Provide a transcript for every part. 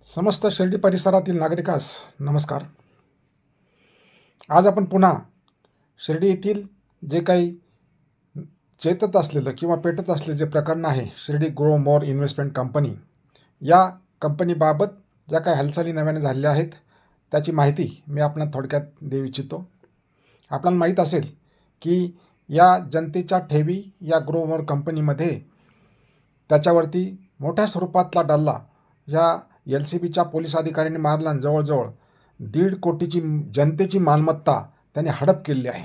समस्त शिर्डी परिसरातील नागरिकास नमस्कार. आज आपण पुन्हा शिर्डी येथील जे काही चेतत असलेलं किंवा पेटत असलेलं जे प्रकरण आहे, Shirdi grow more investment company, या कंपनीबाबत ज्या काही हालचाली नव्याने झालेल्या आहेत त्याची माहिती मी आपल्याला थोडक्यात देऊ इच्छितो. आपल्याला माहीत असेल की या जनतेच्या ठेवी या ग्रो मोर कंपनीमध्ये त्याच्यावरती मोठ्या स्वरूपातला डल्ला या LCBच्या पोलीस अधिकाऱ्यांनी मारला आणि जवळजवळ 1.5 कोटीची जनतेची मालमत्ता त्यांनी हडप केली आहे.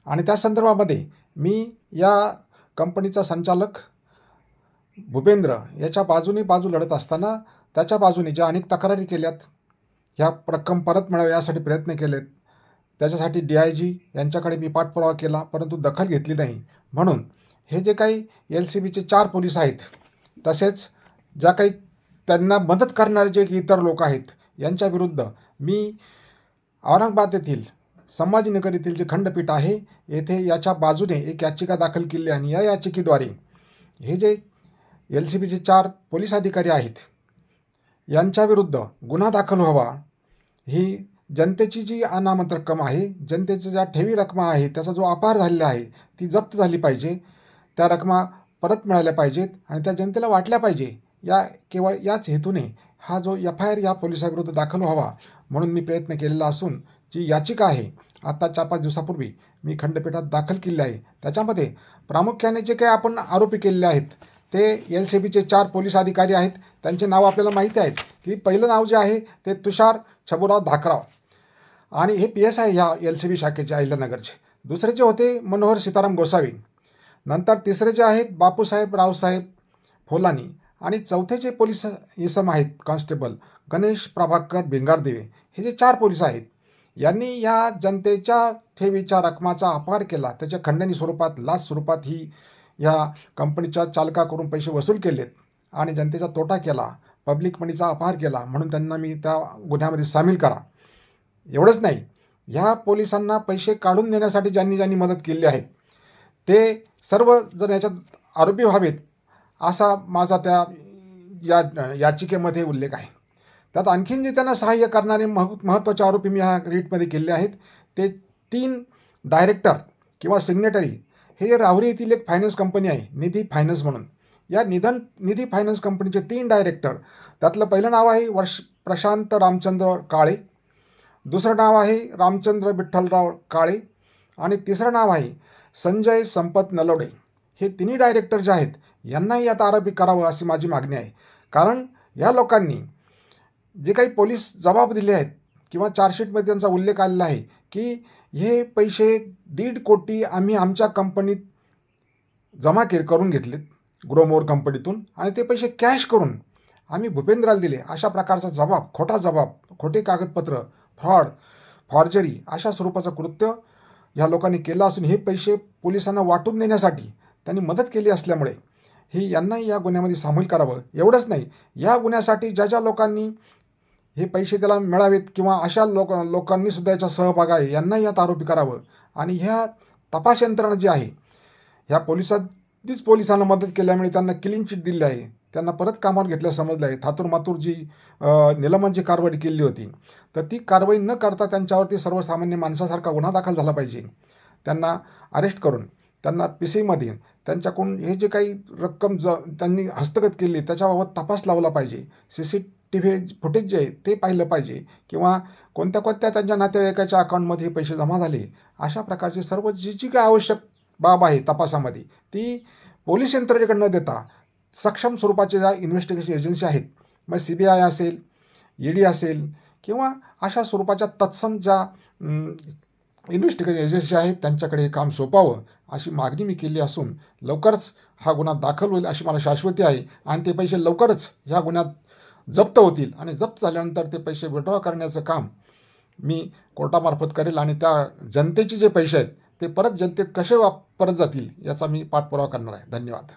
आणि त्या संदर्भामध्ये मी या कंपनीचा संचालक भूपेंद्र याच्या बाजू लढत असताना त्याच्या बाजूने ज्या अनेक तक्रारी केल्यात, ह्या रक्कम परत मिळावी यासाठी प्रयत्न केलेत, त्याच्यासाठी DIG यांच्याकडे मी पाठपुरावा केला, परंतु दखल घेतली नाही. म्हणून हे जे काही LCBचे 4 पोलीस आहेत, तसेच ज्या काही त्यांना मदत करणारे जे इतर लोक आहेत, यांच्या विरुद्ध मी औरंगाबाद येथील संभाजीनगर येथील जे खंडपीठ आहे येथे याच्या बाजूने एक याचिका दाखल केली आणि या याचिकेद्वारे हे जे LCBचे 4 पोलीस अधिकारी आहेत यांच्याविरुद्ध गुन्हा दाखल व्हावा. ही जनतेची जी अनामत रक्कम आहे, जनतेच्या ज्या ठेवी रकमा आहे, त्याचा जो अपहार झालेला आहे ती जप्त झाली पाहिजे, त्या रकमा परत मिळाल्या पाहिजेत आणि त्या जनतेला वाटल्या पाहिजे. केवळ याच हेतूने हा जो FIR या पोलिसाविरुद्ध दाखल व्हावा म्हणून मी प्रयत्न केलेला असून जी याचिका आहे आता 4-5 दिवसापूर्वी मी खंडपीठात दाखल केली आहे. त्याच्यामध्ये प्रामुख्याने जे काही आपण आरोपी केलेले आहेत ते LCBचे 4 पोलीस अधिकारी आहेत. त्यांचे नाव आपल्याला माहिती आहेत की पहिलं नाव जे आहे ते तुषार छबुराव धाकराव आणि हे PSI ह्या LCB शाखेचे अहिल्यानगरचे. दुसरे जे होते मनोहर सीताराम गोसावी. नंतर तिसरे जे आहेत बापूसाहेब रावसाहेब फोलानी आणि चौथे जे पोलीस इसम आहेत कॉन्स्टेबल गणेश प्रभाकर भिंगारदेवे. हे जे 4 पोलीस आहेत यांनी या जनतेच्या ठेवीच्या रकमाचा अपहार केला, त्याच्या खंडणी स्वरूपात लाच स्वरूपात ही या कंपनीच्या चालकाकडून पैसे वसूल केलेत आणि जनतेचा तोटा केला, पब्लिक मनीचा अपहार केला. म्हणून त्यांना मी त्या गुन्ह्यामध्ये सामील करा. एवढंच नाही, ह्या पोलिसांना पैसे काढून देण्यासाठी ज्यांनी मदत केली आहे ते सर्व जर याच्यात आरोपी व्हावेत असा माझा त्या याचिकेमध्ये उल्लेख आहे. त्यात आणखीन जे त्यांना सहाय्य करणारे महत्त्वाचे आरोपी मी ह्या रीटमध्ये केले आहेत ते 3 डायरेक्टर किंवा सिग्नेटरी. हे राहुरी येथील एक फायनान्स कंपनी आहे निधी फायनान्स म्हणून. या निधी फायनान्स कंपनीचे 3 डायरेक्टर, त्यातलं पहिलं नाव आहे प्रशांत रामचंद्र काळे, दुसरं नाव आहे रामचंद्र विठ्ठलराव काळे आणि तिसरं नाव आहे संजय संपत नलवडे. हे 3 डायरेक्टर जे आहेत यांनाही आता आरोपी करावं अशी माझी मागणी आहे. कारण या लोकांनी जे काही पोलीस जबाब दिले आहेत किंवा चार्जशीटमध्ये त्यांचा उल्लेख आलेला आहे की हे पैसे 1.5 कोटी आम्ही आमच्या कंपनीत जमा करून घेतलेत ग्रोमोर कंपनीतून आणि ते पैसे कॅश करून आम्ही भूपेंद्राला दिले, अशा प्रकारचा जबाब, खोटा जबाब, खोटे कागदपत्र, फ्रॉड, फॉर्जरी अशा स्वरूपाचं कृत्य ह्या लोकांनी केलं असून हे पैसे पोलिसांना वाटून देण्यासाठी त्यांनी मदत केली असल्यामुळे यांनाही या गुन्ह्यामध्ये सामील करावं. एवढंच नाही, या गुन्ह्यासाठी ज्या लोकांनी हे पैसे त्याला मिळावेत किंवा अशा लोकांनी सुद्धा याचा सहभाग आहे यांनाही यात आरोपी करावं. आणि ह्या तपास यंत्रणा जी आहे ह्या पोलिसांना मदत केल्यामुळे त्यांना क्लीन चिट दिली आहे, त्यांना परत कामावर घेतल्या समजलं आहे. थातूरमातूर जी निलंबनची कारवाई केली होती तर ती कारवाई न करता त्यांच्यावरती सर्वसामान्य माणसासारखा गुन्हा दाखल झाला पाहिजे. त्यांना अरेस्ट करून त्यांना PCमध्ये त्यांच्याकडून हे जे काही रक्कम त्यांनी हस्तगत केली त्याच्याबाबत तपास लावला पाहिजे. CCTV फुटेज जे आहे ते पाहिलं पाहिजे किंवा कोणत्या त्यांच्या नातेवाईकाच्या अकाउंटमध्ये हे पैसे जमा झाले, अशा प्रकारची सर्व जी काही आवश्यक बाब आहे तपासामध्ये ती पोलीस यंत्रणेकडे न देता सक्षम स्वरूपाचे ज्या इन्व्हेस्टिगेशन एजन्सी आहेत, मग CBI असेल, ED असेल किंवा अशा स्वरूपाच्या तत्सम ज्या इन्व्हेस्टिगेशन एजन्सी आहेत त्यांच्याकडे हे काम सोपावं अशी मागणी मी केली असून लवकरच हा गुन्हा दाखल होईल अशी मला शाश्वती आहे आणि ते पैसे लवकरच ह्या गुन्ह्यात जप्त होतील आणि जप्त झाल्यानंतर ते पैसे विड्रॉ करण्याचं काम मी कोर्टामार्फत करेल आणि त्या जनतेचे जे पैसे आहेत ते परत जनतेत कसे परत जातील याचा मी पाठपुरावा करणार आहे. धन्यवाद.